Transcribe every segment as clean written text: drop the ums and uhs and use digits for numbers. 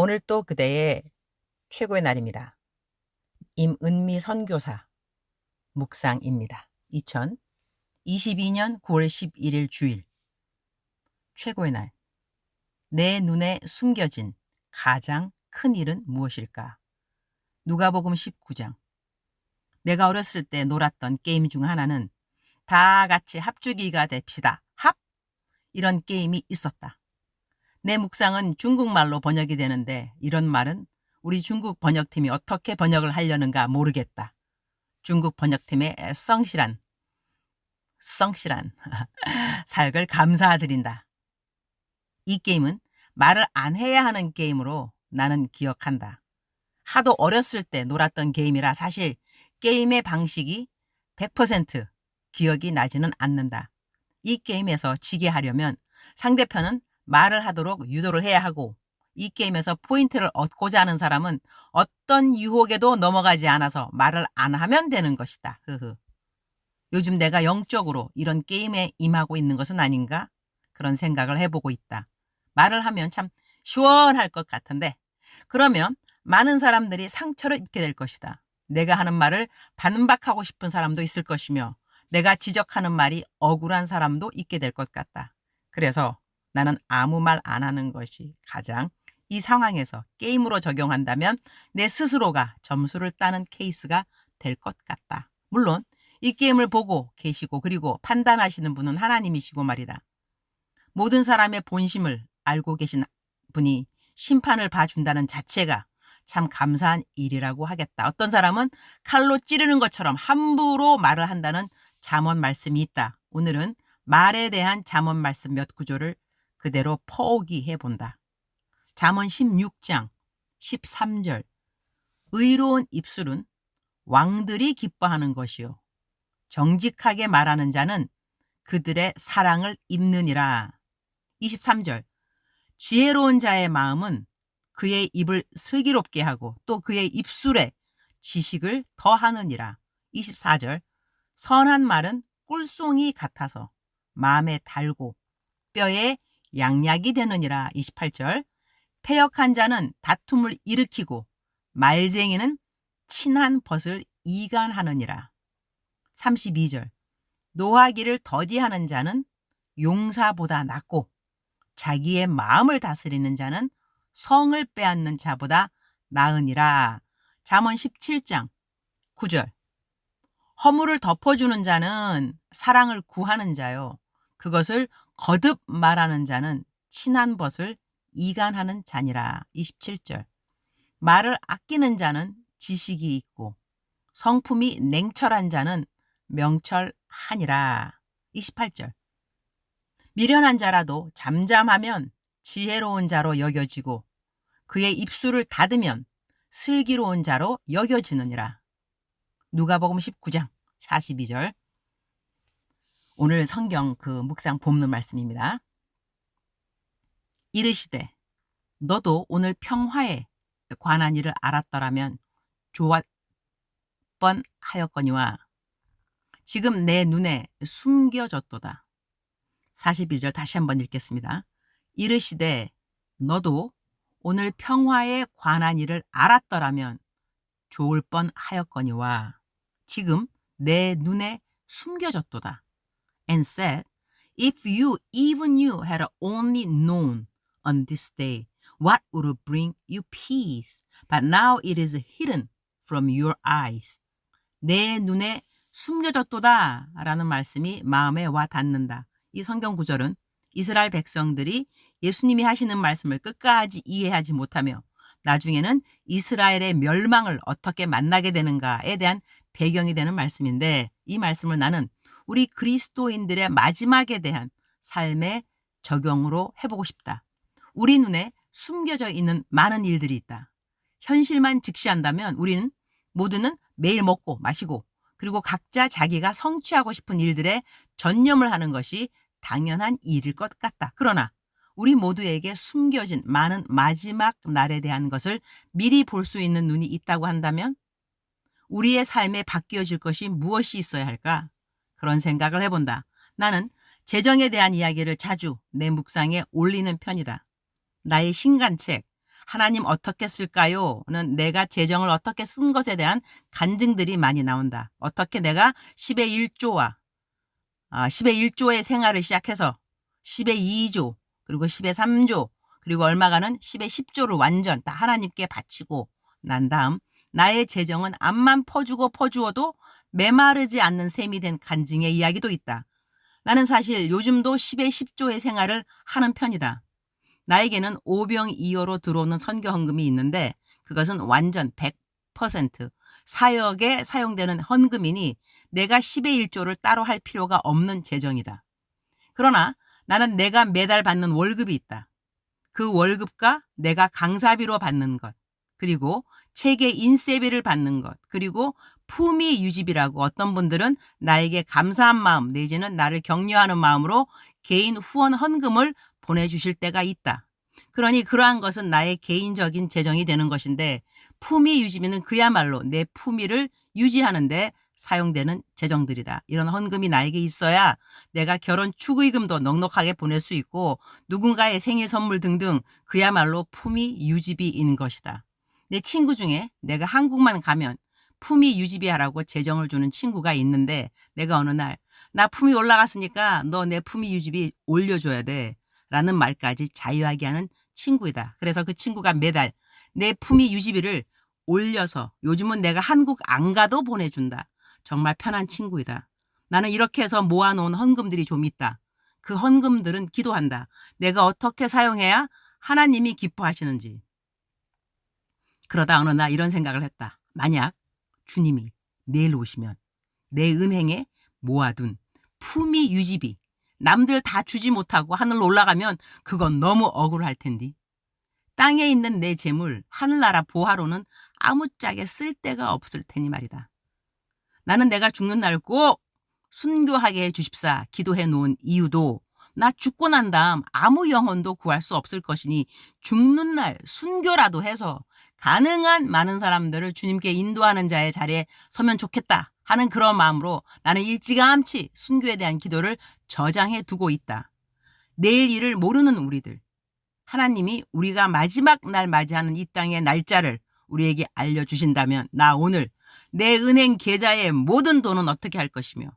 오늘 또 그대의 최고의 날입니다. 임은미 선교사 묵상입니다. 2022년 9월 11일 주일 최고의 날. 내 눈에 숨겨진 가장 큰 일은 무엇일까? 누가복음 19장. 내가 어렸을 때 놀았던 게임 중 하나는 다 같이 합주기가 됩시다. 합! 이런 게임이 있었다. 내 묵상은 중국말로 번역이 되는데 이런 말은 우리 중국 번역팀이 어떻게 번역을 하려는가 모르겠다. 중국 번역팀의 성실한 사역을 감사드린다. 이 게임은 말을 안 해야 하는 게임으로 나는 기억한다. 하도 어렸을 때 놀았던 게임이라 사실 게임의 방식이 100% 기억이 나지는 않는다. 이 게임에서 지게 하려면 상대편은 말을 하도록 유도를 해야 하고 이 게임에서 포인트를 얻고자 하는 사람은 어떤 유혹에도 넘어가지 않아서 말을 안 하면 되는 것이다. 요즘 내가 영적으로 이런 게임에 임하고 있는 것은 아닌가? 그런 생각을 해보고 있다. 말을 하면 참 시원할 것 같은데 그러면 많은 사람들이 상처를 입게 될 것이다. 내가 하는 말을 반박하고 싶은 사람도 있을 것이며 내가 지적하는 말이 억울한 사람도 있게 될 것 같다. 그래서 나는 아무 말 안 하는 것이 가장 이 상황에서 게임으로 적용한다면 내 스스로가 점수를 따는 케이스가 될 것 같다. 물론 이 게임을 보고 계시고 그리고 판단하시는 분은 하나님이시고 말이다. 모든 사람의 본심을 알고 계신 분이 심판을 봐준다는 자체가 참 감사한 일이라고 하겠다. 어떤 사람은 칼로 찌르는 것처럼 함부로 말을 한다는 잠언 말씀이 있다. 오늘은 말에 대한 잠언 말씀 몇 구조를 그대로 포기해 본다. 잠언 16장 13절. 의로운 입술은 왕들이 기뻐하는 것이요 정직하게 말하는 자는 그들의 사랑을 입느니라. 23절. 지혜로운 자의 마음은 그의 입을 슬기롭게 하고 또 그의 입술에 지식을 더하느니라. 24절. 선한 말은 꿀송이 같아서 마음에 달고 뼈에 양약이 되느니라. 28절. 패역한 자는 다툼을 일으키고 말쟁이는 친한 벗을 이간하느니라. 32절. 노하기를 더디하는 자는 용사보다 낫고 자기의 마음을 다스리는 자는 성을 빼앗는 자보다 나으니라. 잠언 17장 9절. 허물을 덮어주는 자는 사랑을 구하는 자요 그것을 거듭 말하는 자는 친한 벗을 이간하는 자니라. 27절. 말을 아끼는 자는 지식이 있고 성품이 냉철한 자는 명철하니라. 28절. 미련한 자라도 잠잠하면 지혜로운 자로 여겨지고 그의 입술을 닫으면 슬기로운 자로 여겨지느니라. 누가복음 19장 42절. 오늘 성경 묵상 본문 말씀입니다. 이르시되 너도 오늘 평화에 관한 일을 알았더라면 좋았 뻔하였거니와 지금 내 눈에 숨겨졌도다. 41절 다시 한번 읽겠습니다. 이르시되 너도 오늘 평화에 관한 일을 알았더라면 좋을 뻔하였거니와 지금 내 눈에 숨겨졌도다. And said, if you even you had only known on this day what would bring you peace, but now it is hidden from your eyes. 내 눈에 숨겨졌도다 라는 말씀이 마음에 와 닿는다. 이 성경 구절은 이스라엘 백성들이 예수님이 하시는 말씀을 끝까지 이해하지 못하며 나중에는 이스라엘의 멸망을 어떻게 만나게 되는가에 대한 배경이 되는 말씀인데 이 말씀을 나는 우리 그리스도인들의 마지막에 대한 삶의 적용으로 해보고 싶다. 우리 눈에 숨겨져 있는 많은 일들이 있다. 현실만 직시한다면 우리는 모두는 매일 먹고 마시고 그리고 각자 자기가 성취하고 싶은 일들에 전념을 하는 것이 당연한 일일 것 같다. 그러나 우리 모두에게 숨겨진 많은 마지막 날에 대한 것을 미리 볼 수 있는 눈이 있다고 한다면 우리의 삶에 바뀌어질 것이 무엇이 있어야 할까? 그런 생각을 해본다. 나는 재정에 대한 이야기를 자주 내 묵상에 올리는 편이다. 나의 신간책 하나님 어떻게 쓸까요?는 내가 재정을 어떻게 쓴 것에 대한 간증들이 많이 나온다. 어떻게 내가 10의 1조와 10의 1조의 생활을 시작해서 10의 2조 그리고 10의 3조 그리고 얼마가는 10의 10조를 완전 다 하나님께 바치고 난 다음 나의 재정은 앞만 퍼주어도 메마르지 않는 셈이 된 간증의 이야기도 있다. 나는 사실 요즘도 10의 10조의 생활을 하는 편이다. 나에게는 오병이어로 들어오는 선교 헌금이 있는데 그것은 완전 100% 사역에 사용되는 헌금이니 내가 10의 1조를 따로 할 필요가 없는 재정이다. 그러나 나는 내가 매달 받는 월급이 있다. 그 월급과 내가 강사비로 받는 것, 그리고 책의 인쇄비를 받는 것, 그리고 품위 유지비라고 어떤 분들은 나에게 감사한 마음 내지는 나를 격려하는 마음으로 개인 후원 헌금을 보내주실 때가 있다. 그러니 그러한 것은 나의 개인적인 재정이 되는 것인데 품위 유지비는 그야말로 내 품위를 유지하는 데 사용되는 재정들이다. 이런 헌금이 나에게 있어야 내가 결혼 축의금도 넉넉하게 보낼 수 있고 누군가의 생일 선물 등등 그야말로 품위 유지비인 것이다. 내 친구 중에 내가 한국만 가면 품위 유지비 하라고 재정을 주는 친구가 있는데 내가 어느 날 나 품위 올라갔으니까 너 내 품위 유지비 올려줘야 돼 라는 말까지 자유하게 하는 친구이다. 그래서 그 친구가 매달 내 품위 유지비를 올려서 요즘은 내가 한국 안 가도 보내준다. 정말 편한 친구이다. 나는 이렇게 해서 모아놓은 헌금들이 좀 있다. 그 헌금들은 기도한다. 내가 어떻게 사용해야 하나님이 기뻐하시는지. 그러다 어느 날 이런 생각을 했다. 만약 주님이 내일 오시면 내 은행에 모아둔 품위 유지비 남들 다 주지 못하고 하늘로 올라가면 그건 너무 억울할 텐데. 땅에 있는 내 재물 하늘나라 보화로는 아무짝에 쓸 데가 없을 테니 말이다. 나는 내가 죽는 날 꼭 순교하게 해 주십사 기도해 놓은 이유도 나 죽고 난 다음 아무 영혼도 구할 수 없을 것이니 죽는 날 순교라도 해서 가능한 많은 사람들을 주님께 인도하는 자의 자리에 서면 좋겠다 하는 그런 마음으로 나는 일찌감치 순교에 대한 기도를 저장해 두고 있다. 내일 일을 모르는 우리들, 하나님이 우리가 마지막 날 맞이하는 이 땅의 날짜를 우리에게 알려주신다면 나 오늘 내 은행 계좌의 모든 돈은 어떻게 할 것이며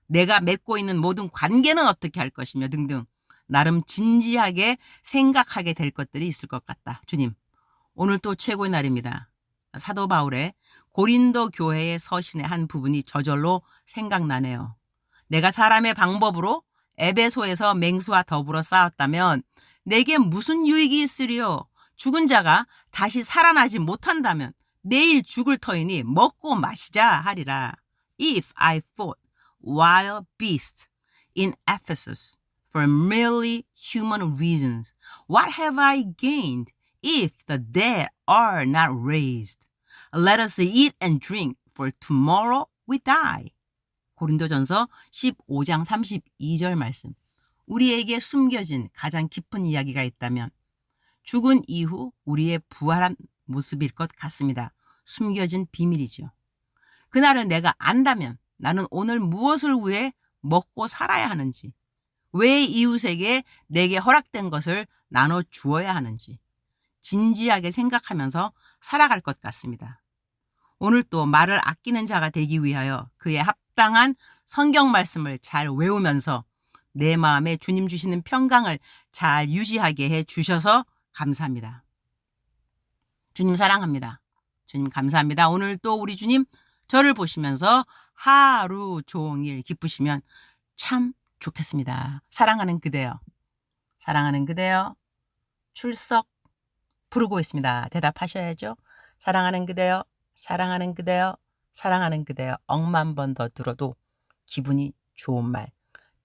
내가 맺고 있는 모든 관계는 어떻게 할 것이며 등등 나름 진지하게 생각하게 될 것들이 있을 것 같다. 주님, 오늘 또 최고의 날입니다. 사도 바울의 고린도 교회의 서신의 한 부분이 저절로 생각나네요. 내가 사람의 방법으로 에베소에서 맹수와 더불어 싸웠다면 내게 무슨 유익이 있으리요? 죽은 자가 다시 살아나지 못한다면 내일 죽을 터이니 먹고 마시자 하리라. If I fought wild beasts in Ephesus for merely human reasons, what have I gained if the dead are not raised? Let us eat and drink, for tomorrow we die. 고린도전서 15장 32절 말씀. 우리에게 숨겨진 가장 깊은 이야기가 있다면 죽은 이후 우리의 부활한 모습일 것 같습니다. 숨겨진 비밀이죠. 그날을 내가 안다면 나는 오늘 무엇을 위해 먹고 살아야 하는지, 왜 이웃에게 내게 허락된 것을 나눠 주어야 하는지 진지하게 생각하면서 살아갈 것 같습니다. 오늘 또 말을 아끼는 자가 되기 위하여 그의 합당한 성경 말씀을 잘 외우면서 내 마음에 주님 주시는 평강을 잘 유지하게 해 주셔서 감사합니다. 주님 사랑합니다. 주님 감사합니다. 오늘 또 우리 주님 저를 보시면서 하루 종일 기쁘시면 참 좋겠습니다. 사랑하는 그대여, 사랑하는 그대여, 출석 부르고 있습니다. 대답하셔야죠. 사랑하는 그대여, 사랑하는 그대여, 사랑하는 그대여. 억만 번 더 들어도 기분이 좋은 말.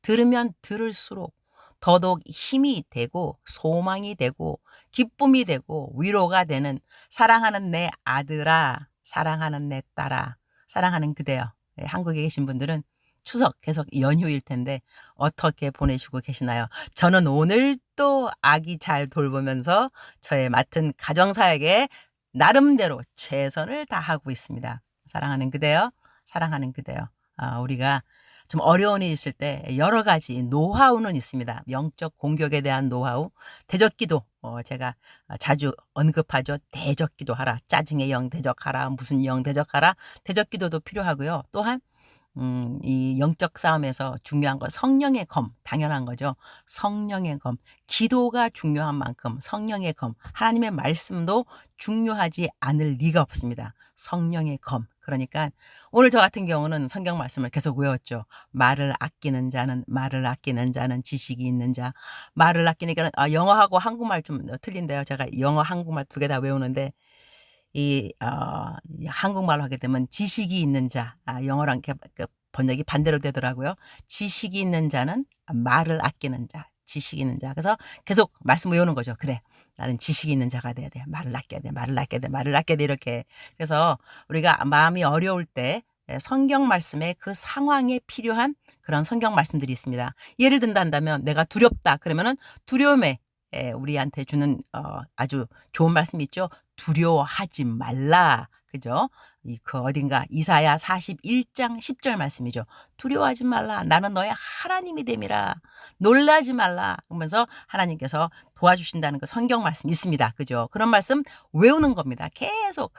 들으면 들을수록 더더욱 힘이 되고 소망이 되고 기쁨이 되고 위로가 되는 사랑하는 내 아들아, 사랑하는 내 딸아, 사랑하는 그대여. 네, 한국에 계신 분들은 추석 계속 연휴일 텐데 어떻게 보내시고 계시나요? 저는 오늘 또 아기 잘 돌보면서 저의 맡은 가정사역에 나름대로 최선을 다하고 있습니다. 사랑하는 그대여, 사랑하는 그대여. 우리가 좀 어려운 일이 있을 때 여러 가지 노하우는 있습니다. 영적 공격에 대한 노하우. 대적기도 제가 자주 언급하죠. 대적기도 하라. 짜증의 영 대적하라. 무슨 영 대적하라. 대적기도도 필요하고요. 또한 이 영적 싸움에서 중요한 건 성령의 검, 당연한 거죠. 성령의 검, 기도가 중요한 만큼 성령의 검, 하나님의 말씀도 중요하지 않을 리가 없습니다. 성령의 검. 그러니까 오늘 저 같은 경우는 성경 말씀을 계속 외웠죠. 말을 아끼는 자는 지식이 있는 자. 말을 아끼니까 영어하고 한국말 좀 틀린데요. 제가 영어 한국말 두 개 다 외우는데 이 한국말로 하게 되면 지식이 있는 자, 영어랑 이렇게 그 번역이 반대로 되더라고요. 지식이 있는 자는 말을 아끼는 자, 지식이 있는 자. 그래서 계속 말씀 외우는 거죠. 그래, 나는 지식이 있는 자가 돼야 돼. 말을 아껴야 돼. 말을 아껴야 돼. 말을 아껴야 돼. 이렇게. 그래서 우리가 마음이 어려울 때 성경 말씀에 그 상황에 필요한 그런 성경 말씀들이 있습니다. 예를 든다면 내가 두렵다. 그러면은 두려움에 우리한테 주는 아주 좋은 말씀이 있죠. 두려워하지 말라. 그죠? 그 어딘가 이사야 41장 10절 말씀이죠. 두려워하지 말라. 나는 너의 하나님이 됨이라. 놀라지 말라. 그러면서 하나님께서 도와주신다는 그 성경 말씀 있습니다. 그죠? 그런 말씀 외우는 겁니다. 계속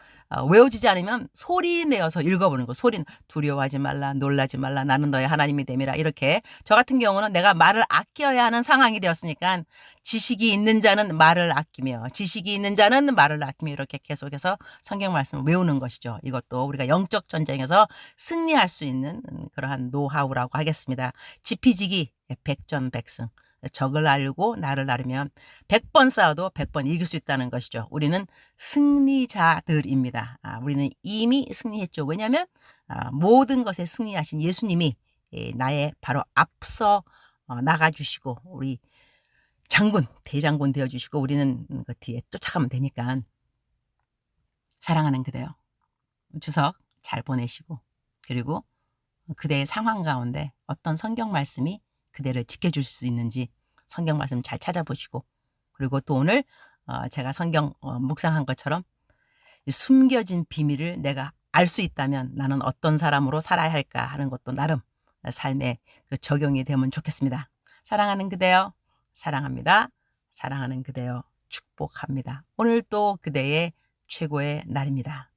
외워지지 않으면 소리 내어서 읽어보는 거. 소리는 두려워하지 말라. 놀라지 말라. 나는 너의 하나님이 됨이라. 이렇게 저 같은 경우는 내가 말을 아껴야 하는 상황이 되었으니까 지식이 있는 자는 말을 아끼며 지식이 있는 자는 말을 아끼며 이렇게 계속해서 성경 말씀을 외우는 것이죠. 이것도 우리가 영적 전쟁에서 승리할 수 있는 그러한 노하우라고 하겠습니다. 지피지기 백전백승. 적을 알고 나를 알으면 100번 싸워도 100번 이길 수 있다는 것이죠. 우리는 승리자들입니다. 우리는 이미 승리했죠. 왜냐하면 모든 것에 승리하신 예수님이 나의 바로 앞서 나가주시고 우리 장군, 대장군 되어주시고 우리는 그 뒤에 쫓아가면 되니까 사랑하는 그대요. 추석 잘 보내시고 그리고 그대의 상황 가운데 어떤 성경 말씀이 그대를 지켜줄 수 있는지 성경 말씀 잘 찾아보시고 그리고 또 오늘 제가 성경 묵상한 것처럼 숨겨진 비밀을 내가 알 수 있다면 나는 어떤 사람으로 살아야 할까 하는 것도 나름 삶에 그 적용이 되면 좋겠습니다. 사랑하는 그대요. 사랑합니다. 사랑하는 그대요. 축복합니다. 오늘 또 그대의 최고의 날입니다.